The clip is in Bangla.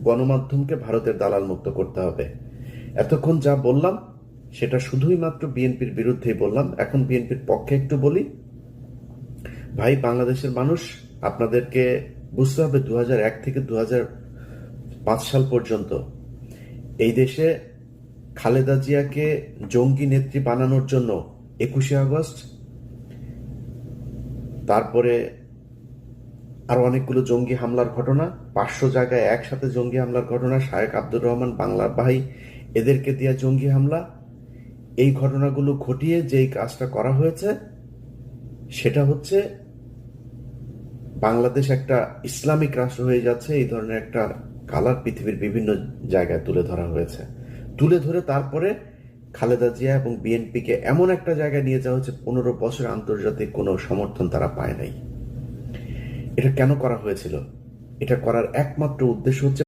গণমাধ্যমকে ভারতের দালাল মুক্ত করতে হবে। এতক্ষণ যা বললাম সেটা শুধুই মাত্র বিএনপির বিরুদ্ধেই বললাম। এখন বিএনপির পক্ষে একটু বলি। ভাই, বাংলাদেশের মানুষ, আপনাদেরকে বুঝতে হবে 2001 থেকে 2005 সাল পর্যন্ত এই দেশে খালেদা জিয়াকে জঙ্গি নেত্রী বানানোর জন্য 21শে আগস্ট, তারপরে আরো অনেকগুলো জঙ্গি হামলার ঘটনা, 500 জায়গায় একসাথে জঙ্গি হামলার ঘটনা, শায়েখ আব্দুর রহমান বাংলা ভাই এদেরকে দেয়া জঙ্গি হামলা, এই ঘটনাগুলো ঘটিয়ে যেই কাজটা করা হয়েছে সেটা হচ্ছে বাংলাদেশ একটা ইসলামিক রাষ্ট্র হয়ে যাচ্ছে, এই ধরনের একটা কালার পৃথিবীর বিভিন্ন জায়গায় তুলে ধরা হয়েছে। তুলে ধরে তারপরে খালেদা জিয়া এবং বিএনপিকে এমন একটা জায়গায় নিয়ে যাওয়া হচ্ছে, 15 বছর আন্তর্জাতিক কোনো সমর্থন তারা পায় নাই। এটা কেন করা হয়েছিল? এটা করার একমাত্র উদ্দেশ্য হচ্ছে